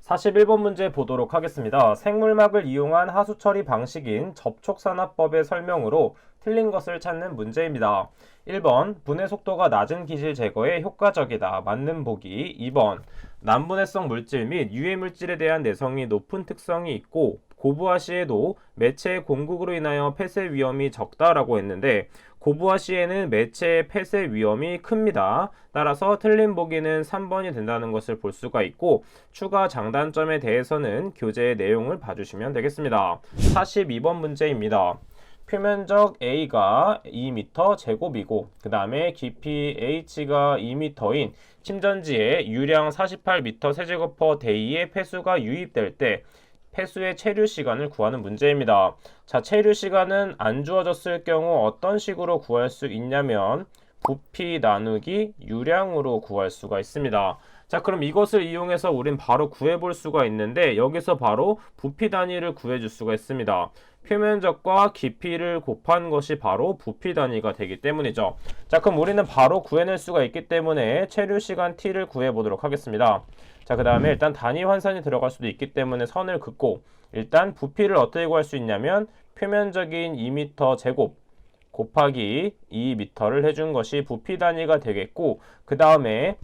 (41번) 문제 보도록 하겠습니다. 생물막을 이용한 하수처리 방식인 접촉산화법의 설명으로 틀린 것을 찾는 문제입니다. 1번 분해 속도가 낮은 기질 제거에 효과적이다. 맞는 보기. 2번 난분해성 물질 및 유해 물질에 대한 내성이 높은 특성이 있고 고부하 시에도 매체의 공급으로 인하여 폐쇄 위험이 적다라고 했는데 고부하 시에는 매체의 폐쇄 위험이 큽니다. 따라서 틀린 보기는 3번이 된다는 것을 볼 수가 있고 추가 장단점에 대해서는 교재의 내용을 봐주시면 되겠습니다. 42번 문제입니다. 표면적 A가 2m 제곱이고 그 다음에 깊이 H가 2m인 침전지에 유량 48m 세제곱퍼데이의 폐수가 유입될 때 폐수의 체류 시간을 구하는 문제입니다. 자, 체류 시간은 안 주어졌을 경우 어떤 식으로 구할 수 있냐면 부피 나누기 유량으로 구할 수가 있습니다. 자, 그럼 이것을 이용해서 우린 바로 구해볼 수가 있는데 여기서 바로 부피 단위를 구해줄 수가 있습니다. 표면적과 깊이를 곱한 것이 바로 부피 단위가 되기 때문이죠. 자, 그럼 우리는 바로 구해낼 수가 있기 때문에 체류 시간 t를 구해보도록 하겠습니다. 자, 그 다음에 일단 단위 환산이 들어갈 수도 있기 때문에 선을 긋고 일단 부피를 어떻게 구할 수 있냐면 표면적인 2m 제곱 곱하기 2m를 해준 것이 부피 단위가 되겠고 그 다음에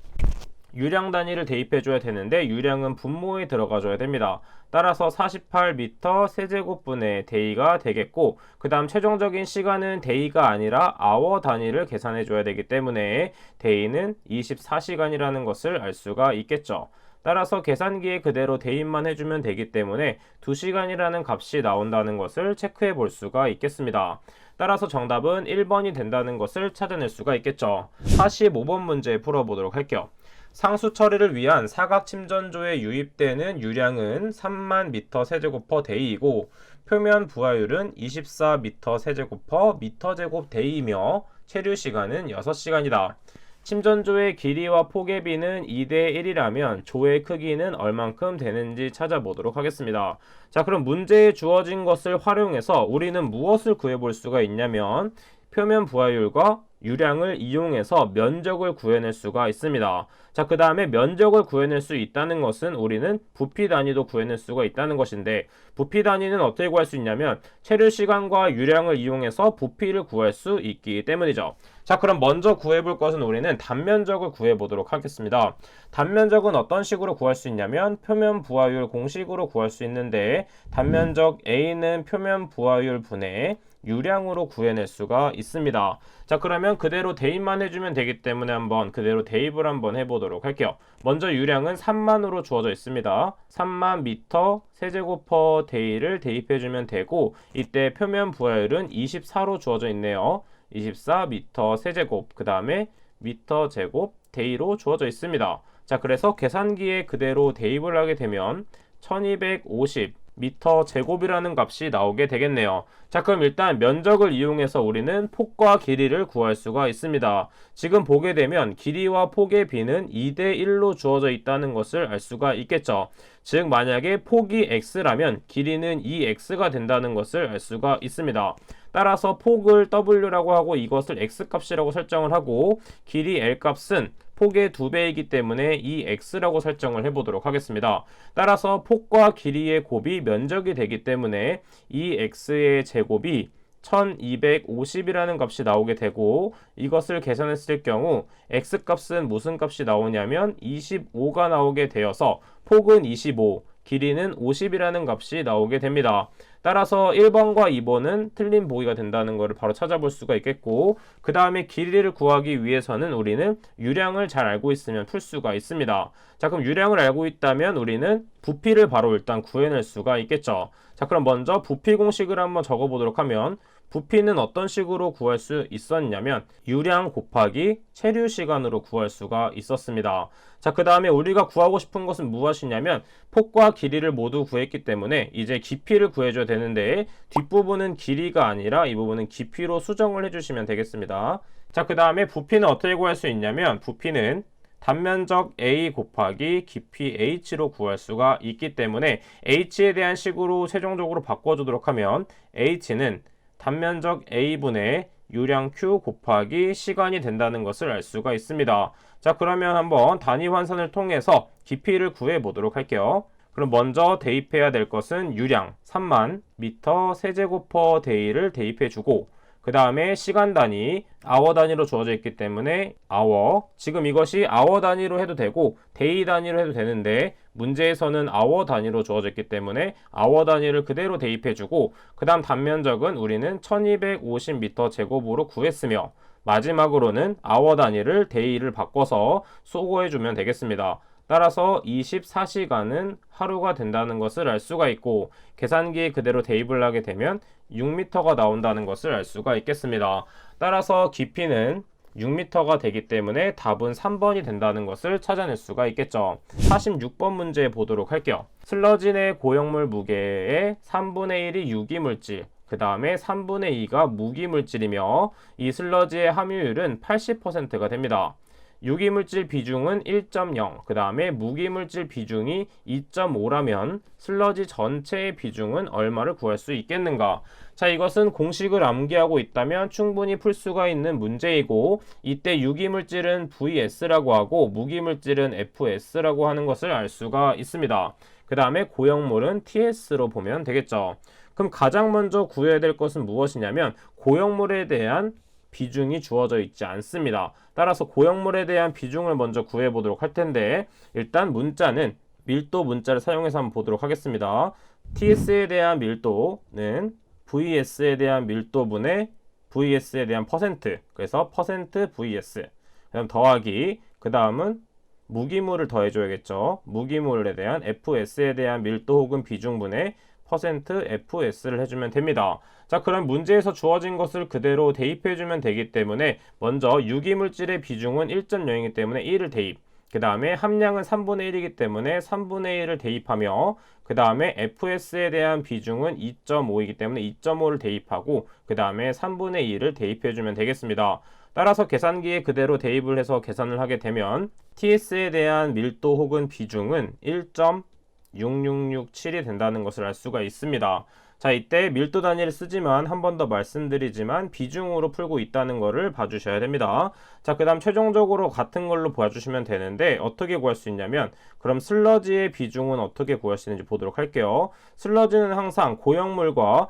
유량 단위를 대입해줘야 되는데 유량은 분모에 들어가줘야 됩니다. 따라서 48m 세제곱분의 데이가 되겠고 그 다음 최종적인 시간은 데이가 아니라 아워 단위를 계산해줘야 되기 때문에 데이는 24시간이라는 것을 알 수가 있겠죠. 따라서 계산기에 그대로 대입만 해주면 되기 때문에 2시간이라는 값이 나온다는 것을 체크해 볼 수가 있겠습니다. 따라서 정답은 1번이 된다는 것을 찾아낼 수가 있겠죠. 45번 문제 풀어보도록 할게요. 상수 처리를 위한 사각 침전조에 유입되는 유량은 3만 m 세제곱퍼데이이고 표면 부하율은 24m 세제곱퍼미터제곱데이이며 체류 시간은 6시간이다. 침전조의 길이와 폭의 비는 2대1이라면 조의 크기는 얼만큼 되는지 찾아보도록 하겠습니다. 자, 그럼 문제에 주어진 것을 활용해서 우리는 무엇을 구해볼 수가 있냐면 표면 부하율과 유량을 이용해서 면적을 구해낼 수가 있습니다. 자, 그 다음에 면적을 구해낼 수 있다는 것은 우리는 부피 단위도 구해낼 수가 있다는 것인데 부피 단위는 어떻게 구할 수 있냐면 체류 시간과 유량을 이용해서 부피를 구할 수 있기 때문이죠. 자, 그럼 먼저 구해볼 것은 우리는 단면적을 구해보도록 하겠습니다. 단면적은 어떤 식으로 구할 수 있냐면 표면 부하율 공식으로 구할 수 있는데 단면적 A는 표면 부하율 분의 유량으로 구해낼 수가 있습니다. 자, 그러면 그대로 대입만 해주면 되기 때문에 한번 그대로 대입을 한번 해보도록 할게요. 먼저 유량은 3만으로 주어져 있습니다. 3만 m 세제곱퍼데이를 대입해주면 되고 이때 표면 부하율은 24로 주어져 있네요. 24m 세제곱 그 다음에 미터 제곱 데이로 주어져 있습니다. 자, 그래서 계산기에 그대로 대입을 하게 되면 1250 미터 제곱이라는 값이 나오게 되겠네요. 자, 그럼 일단 면적을 이용해서 우리는 폭과 길이를 구할 수가 있습니다. 지금 보게 되면 길이와 폭의 비는 2대1로 주어져 있다는 것을 알 수가 있겠죠. 즉 만약에 폭이 x라면 길이는 2x가 된다는 것을 알 수가 있습니다. 따라서 폭을 w라고 하고 이것을 x값이라고 설정을 하고 길이 l값은 폭의 2배이기 때문에 이 x라고 설정을 해보도록 하겠습니다. 따라서 폭과 길이의 곱이 면적이 되기 때문에 이 x의 제곱이 1250이라는 값이 나오게 되고 이것을 계산했을 경우 x값은 무슨 값이 나오냐면 25가 나오게 되어서 폭은 25, 길이는 50이라는 값이 나오게 됩니다. 따라서 1번과 2번은 틀린 보기가 된다는 것을 바로 찾아볼 수가 있겠고 그 다음에 길이를 구하기 위해서는 우리는 유량을 잘 알고 있으면 풀 수가 있습니다. 자, 그럼 유량을 알고 있다면 우리는 부피를 바로 일단 구해낼 수가 있겠죠. 자, 그럼 먼저 부피 공식을 한번 적어보도록 하면 부피는 어떤 식으로 구할 수 있었냐면 유량 곱하기 체류 시간으로 구할 수가 있었습니다. 자, 그 다음에 우리가 구하고 싶은 것은 무엇이냐면 폭과 길이를 모두 구했기 때문에 이제 깊이를 구해줘야 되는데 뒷부분은 길이가 아니라 이 부분은 깊이로 수정을 해주시면 되겠습니다. 자, 그 다음에 부피는 어떻게 구할 수 있냐면 부피는 단면적 A 곱하기 깊이 H로 구할 수가 있기 때문에 H에 대한 식으로 최종적으로 바꿔주도록 하면 H는 단면적 A분의 유량 Q 곱하기 시간이 된다는 것을 알 수가 있습니다. 자, 그러면 한번 단위 환산을 통해서 깊이를 구해 보도록 할게요. 그럼 먼저 대입해야 될 것은 유량 3만 미터 세제곱 퍼 데이를 대입해 주고, 그 다음에 시간 단위 아워 단위로 주어져 있기 때문에 아워, 지금 이것이 아워 단위로 해도 되고 데이 단위로 해도 되는데 문제에서는 아워 단위로 주어져 있기 때문에 아워 단위를 그대로 대입해 주고, 그 다음 단면적은 우리는 1250m 제곱으로 구했으며, 마지막으로는 아워 단위를 데이를 바꿔서 수거해 주면 되겠습니다. 따라서 24시간은 하루가 된다는 것을 알 수가 있고, 계산기에 그대로 대입을 하게 되면 6m가 나온다는 것을 알 수가 있겠습니다. 따라서 깊이는 6m가 되기 때문에 답은 3번이 된다는 것을 찾아낼 수가 있겠죠. 46번 문제 보도록 할게요. 슬러지 내 고형물 무게의 3분의 1이 유기물질, 그 다음에 3분의 2가 무기물질이며 이 슬러지의 함유율은 80%가 됩니다. 유기물질 비중은 1.0, 그 다음에 무기물질 비중이 2.5라면 슬러지 전체의 비중은 얼마를 구할 수 있겠는가? 자, 이것은 공식을 암기하고 있다면 충분히 풀 수가 있는 문제이고, 이때 유기물질은 VS라고 하고 무기물질은 FS라고 하는 것을 알 수가 있습니다. 그 다음에 고형물은 TS로 보면 되겠죠. 그럼 가장 먼저 구해야 될 것은 무엇이냐면 고형물에 대한 비중이 주어져 있지 않습니다. 따라서 고형물에 대한 비중을 먼저 구해 보도록 할 텐데, 일단 문자는 밀도 문자를 사용해서 한번 보도록 하겠습니다. TS에 대한 밀도는 VS에 대한 밀도분의 VS에 대한 퍼센트, 그래서 퍼센트 VS, 그 다음 더하기, 그 다음은 무기물을 더해줘야겠죠. 무기물에 대한 FS에 대한 밀도 혹은 비중분의 퍼센트 FS를 해주면 됩니다. 자, 그럼 문제에서 주어진 것을 그대로 대입해주면 되기 때문에 먼저 유기물질의 비중은 1.0이기 때문에 1을 대입, 그 다음에 함량은 3분의 1이기 때문에 3분의 1을 대입하며, 그 다음에 FS에 대한 비중은 2.5이기 때문에 2.5를 대입하고, 그 다음에 3분의 2를 대입해주면 되겠습니다. 따라서 계산기에 그대로 대입을 해서 계산을 하게 되면 TS에 대한 밀도 혹은 비중은 1.6667이 된다는 것을 알 수가 있습니다. 자, 이때 밀도 단위를 쓰지만 한 번 더 말씀드리지만 비중으로 풀고 있다는 것을 봐주셔야 됩니다. 자, 그 다음 최종적으로 같은 걸로 봐주시면 되는데 어떻게 구할 수 있냐면, 그럼 슬러지의 비중은 어떻게 구할 수 있는지 보도록 할게요. 슬러지는 항상 고형물과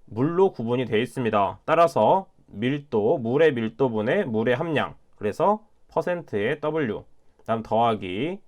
물로 구분이 되어 있습니다. 따라서 밀도, 물의 밀도분의 물의 함량, 그래서 퍼센트의 W, 다음 더하기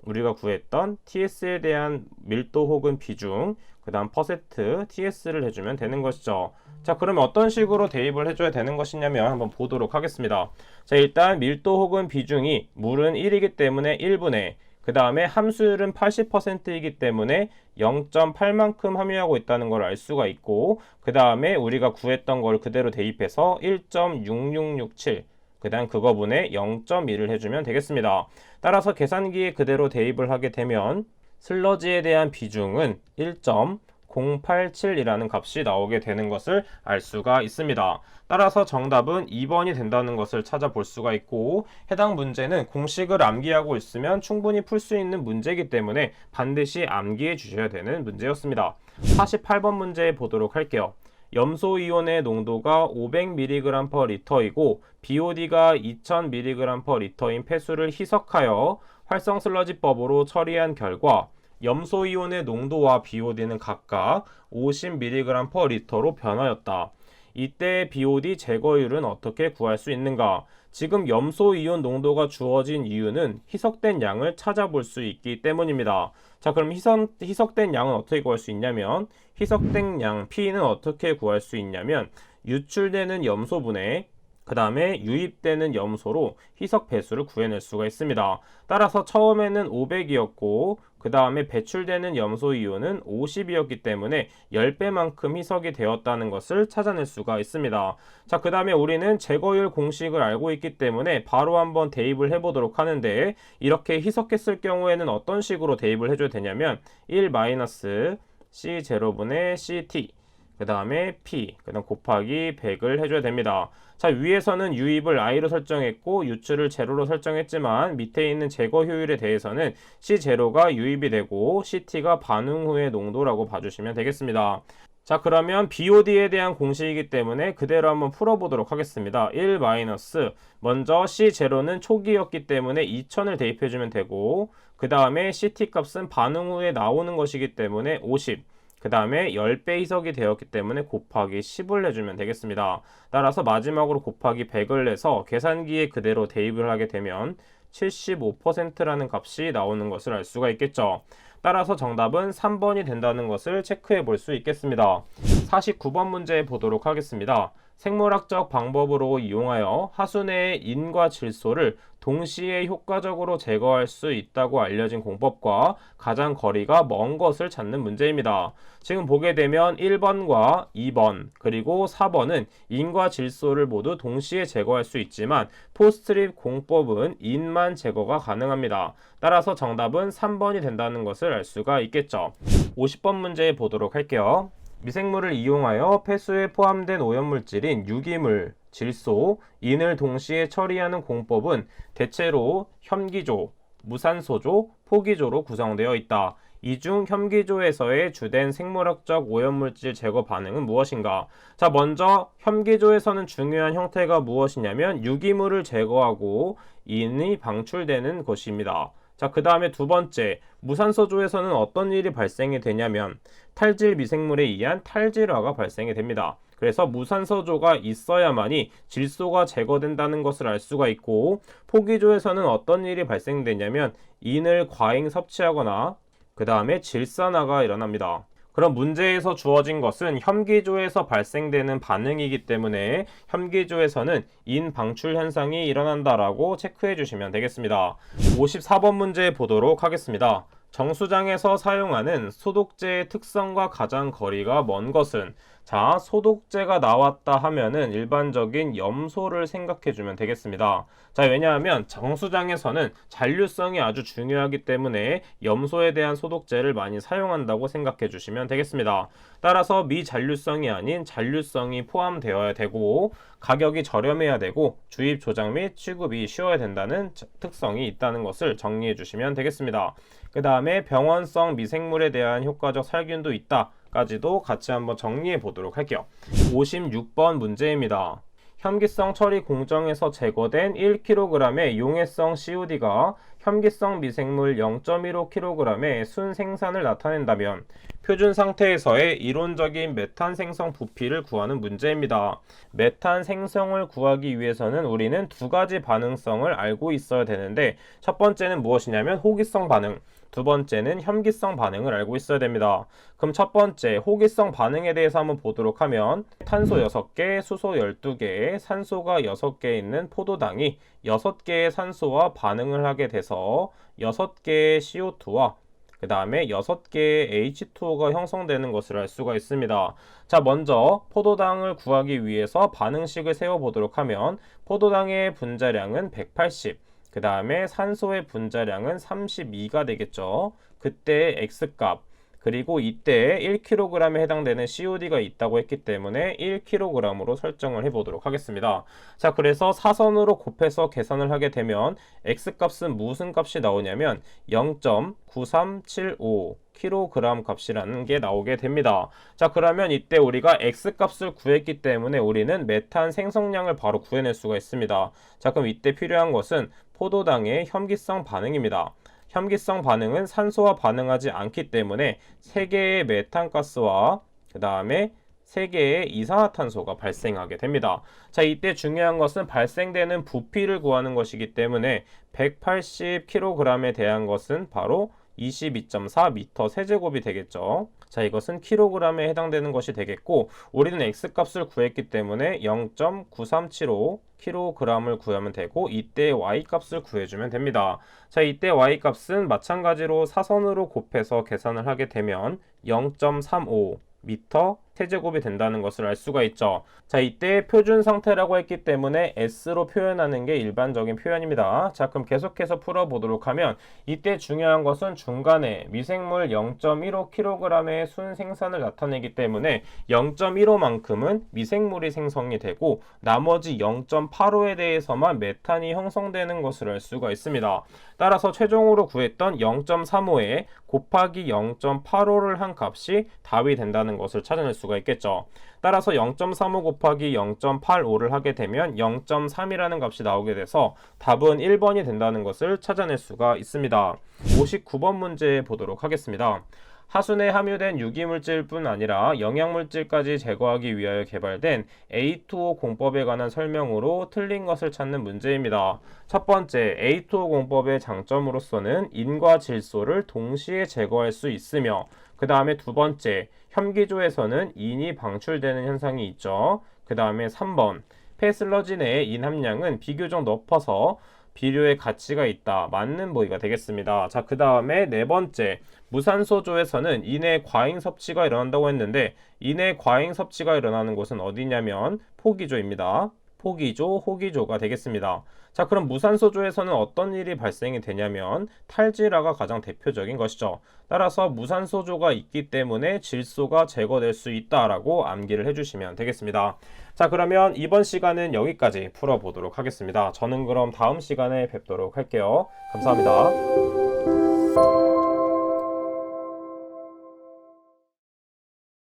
우리가 구했던 TS에 대한 밀도 혹은 비중, 그 다음 퍼센트 TS를 해주면 되는 것이죠. 자, 그러면 어떤 식으로 대입을 해줘야 되는 것이냐면 한번 보도록 하겠습니다. 자, 일단 밀도 혹은 비중이 물은 1이기 때문에 1분의, 그 다음에 함수율은 80%이기 때문에 0.8만큼 함유하고 있다는 걸 알 수가 있고, 그 다음에 우리가 구했던 걸 그대로 대입해서 1.6667, 그 다음 그거분의 0.1을 해주면 되겠습니다. 따라서 계산기에 그대로 대입을 하게 되면 슬러지에 대한 비중은 1.087이라는 값이 나오게 되는 것을 알 수가 있습니다. 따라서 정답은 2번이 된다는 것을 찾아볼 수가 있고, 해당 문제는 공식을 암기하고 있으면 충분히 풀 수 있는 문제이기 때문에 반드시 암기해 주셔야 되는 문제였습니다. 48번 문제 보도록 할게요. 염소이온의 농도가 500mg/L이고 BOD가 2000mg/L인 폐수를 희석하여 활성 슬러지법으로 처리한 결과 염소이온의 농도와 BOD는 각각 50mg/L로 변하였다. 이때 BOD 제거율은 어떻게 구할 수 있는가? 지금 염소이온 농도가 주어진 이유는 희석된 양을 찾아볼 수 있기 때문입니다. 자, 그럼 희석된 양은 어떻게 구할 수 있냐면, 희석된 양 P는 어떻게 구할 수 있냐면, 유출되는 염소분의 그 다음에 유입되는 염소로 희석 배수를 구해낼 수가 있습니다. 따라서 처음에는 500이었고 그 다음에 배출되는 염소 이온은 50이었기 때문에 10배만큼 희석이 되었다는 것을 찾아낼 수가 있습니다. 자, 그 다음에 우리는 제거율 공식을 알고 있기 때문에 바로 한번 대입을 해보도록 하는데, 이렇게 희석했을 경우에는 어떤 식으로 대입을 해줘야 되냐면 1-C0분의 CT, 그 다음에 P, 그 다음 곱하기 100을 해줘야 됩니다. 자, 위에서는 유입을 I로 설정했고 유출을 제로로 설정했지만 밑에 있는 제거 효율에 대해서는 C0가 유입이 되고 CT가 반응 후의 농도라고 봐주시면 되겠습니다. 자, 그러면 BOD에 대한 공식이기 때문에 그대로 한번 풀어보도록 하겠습니다. 1 마이너스 먼저 C0는 초기였기 때문에 2000을 대입해주면 되고, 그 다음에 CT 값은 반응 후에 나오는 것이기 때문에 50, 그 다음에 10배 희석이 되었기 때문에 곱하기 10을 해주면 되겠습니다. 따라서 마지막으로 곱하기 100을 내서 계산기에 그대로 대입을 하게 되면 75%라는 값이 나오는 것을 알 수가 있겠죠. 따라서 정답은 3번이 된다는 것을 체크해 볼 수 있겠습니다. 49번 문제 보도록 하겠습니다. 생물학적 방법으로 이용하여 하수내의 인과 질소를 동시에 효과적으로 제거할 수 있다고 알려진 공법과 가장 거리가 먼 것을 찾는 문제입니다. 지금 보게 되면 1번과 2번 그리고 4번은 인과 질소를 모두 동시에 제거할 수 있지만 포스트립 공법은 인만 제거가 가능합니다. 따라서 정답은 3번이 된다는 것을 알 수가 있겠죠. 50번 문제 보도록 할게요. 미생물을 이용하여 폐수에 포함된 오염물질인 유기물, 질소, 인을 동시에 처리하는 공법은 대체로 혐기조, 무산소조, 포기조로 구성되어 있다. 이 중 혐기조에서의 주된 생물학적 오염물질 제거 반응은 무엇인가? 자, 먼저 혐기조에서는 중요한 형태가 무엇이냐면 유기물을 제거하고 인이 방출되는 것입니다. 자, 그 다음에 두 번째, 무산소조에서는 어떤 일이 발생이 되냐면 탈질 미생물에 의한 탈질화가 발생이 됩니다. 그래서 무산소조가 있어야만이 질소가 제거된다는 것을 알 수가 있고, 포기조에서는 어떤 일이 발생되냐면 인을 과잉 섭취하거나 그 다음에 질산화가 일어납니다. 그럼 문제에서 주어진 것은 혐기조에서 발생되는 반응이기 때문에 혐기조에서는 인 방출 현상이 일어난다라고 체크해 주시면 되겠습니다. 54번 문제 보도록 하겠습니다. 정수장에서 사용하는 소독제의 특성과 가장 거리가 먼 것은? 자, 소독제가 나왔다 하면은 일반적인 염소를 생각해 주면 되겠습니다. 자, 왜냐하면 정수장에서는 잔류성이 아주 중요하기 때문에 염소에 대한 소독제를 많이 사용한다고 생각해 주시면 되겠습니다. 따라서 미잔류성이 아닌 잔류성이 포함되어야 되고 가격이 저렴해야 되고 주입 조작 및 취급이 쉬워야 된다는 특성이 있다는 것을 정리해 주시면 되겠습니다. 그 다음에 병원성 미생물에 대한 효과적 살균도 있다 까지도 같이 한번 정리해 보도록 할게요. 56번 문제입니다. 혐기성 처리 공정에서 제거된 1kg의 용해성 COD가 혐기성 미생물 0.15kg의 순 생산을 나타낸다면 표준 상태에서의 이론적인 메탄 생성 부피를 구하는 문제입니다. 메탄 생성을 구하기 위해서는 우리는 두 가지 반응성을 알고 있어야 되는데, 첫 번째는 무엇이냐면 호기성 반응, 두 번째는 혐기성 반응을 알고 있어야 됩니다. 그럼 첫 번째 호기성 반응에 대해서 한번 보도록 하면 탄소 6개, 수소 12개, 산소가 6개 있는 포도당이 6개의 산소와 반응을 하게 돼서 6개의 CO2와 그 다음에 6개의 H2O가 형성되는 것을 알 수가 있습니다. 자, 먼저 포도당을 구하기 위해서 반응식을 세워보도록 하면 포도당의 분자량은 180, 그 다음에 산소의 분자량은 32가 되겠죠. 그때 X값, 그리고 이때 1kg에 해당되는 COD가 있다고 했기 때문에 1kg으로 설정을 해보도록 하겠습니다. 자, 그래서 사선으로 곱해서 계산을 하게 되면 X값은 무슨 값이 나오냐면 0.9375kg 값이라는 게 나오게 됩니다. 자, 그러면 이때 우리가 X값을 구했기 때문에 우리는 메탄 생성량을 바로 구해낼 수가 있습니다. 자, 그럼 이때 필요한 것은 포도당의 혐기성 반응입니다. 혐기성 반응은 산소와 반응하지 않기 때문에 3개의 메탄가스와 그 다음에 3개의 이산화탄소가 발생하게 됩니다. 자, 이때 중요한 것은 발생되는 부피를 구하는 것이기 때문에 180kg에 대한 것은 바로 22.4m 세제곱이 되겠죠. 자, 이것은 kg에 해당되는 것이 되겠고, 우리는 X값을 구했기 때문에 0.9375kg을 구하면 되고, 이때 Y값을 구해주면 됩니다. 자, 이때 Y값은 마찬가지로 사선으로 곱해서 계산을 하게 되면 0.35m 세제곱이 된다는 것을 알 수가 있죠. 자, 이때 표준 상태라고 했기 때문에 S로 표현하는 게 일반적인 표현입니다. 자, 그럼 계속해서 풀어보도록 하면 이때 중요한 것은 중간에 미생물 0.15kg의 순 생산을 나타내기 때문에 0.15만큼은 미생물이 생성이 되고 나머지 0.85에 대해서만 메탄이 형성되는 것을 알 수가 있습니다. 따라서 최종으로 구했던 0.35에 곱하기 0.85를 한 값이 답이 된다는 것을 찾아낼 수 수가 있겠죠. 따라서 0.35 곱하기 0.85를 하게 되면 0.3이라는 값이 나오게 돼서 답은 1번이 된다는 것을 찾아낼 수가 있습니다. 59번 문제 보도록 하겠습니다. 하순에 함유된 유기물질뿐 아니라 영양물질까지 제거하기 위하여 개발된 A2O 공법에 관한 설명으로 틀린 것을 찾는 문제입니다. 첫 번째, A2O 공법의 장점으로서는 인과 질소를 동시에 제거할 수 있으며, 그 다음에 두 번째, 혐기조에서는 인이 방출되는 현상이 있죠. 그 다음에 3번, 폐슬러지 내의 인 함량은 비교적 높아서 비료의 가치가 있다. 맞는 보기가 되겠습니다. 자, 그 다음에 네 번째, 무산소조에서는 인의 과잉 섭취가 일어난다고 했는데, 인의 과잉 섭취가 일어나는 곳은 어디냐면 포기조입니다. 포기조, 호기조가 되겠습니다. 자, 그럼 무산소조에서는 어떤 일이 발생이 되냐면 탈질화가 가장 대표적인 것이죠. 따라서 무산소조가 있기 때문에 질소가 제거될 수 있다라고 암기를 해주시면 되겠습니다. 자, 그러면 이번 시간은 여기까지 풀어보도록 하겠습니다. 저는 그럼 다음 시간에 뵙도록 할게요. 감사합니다.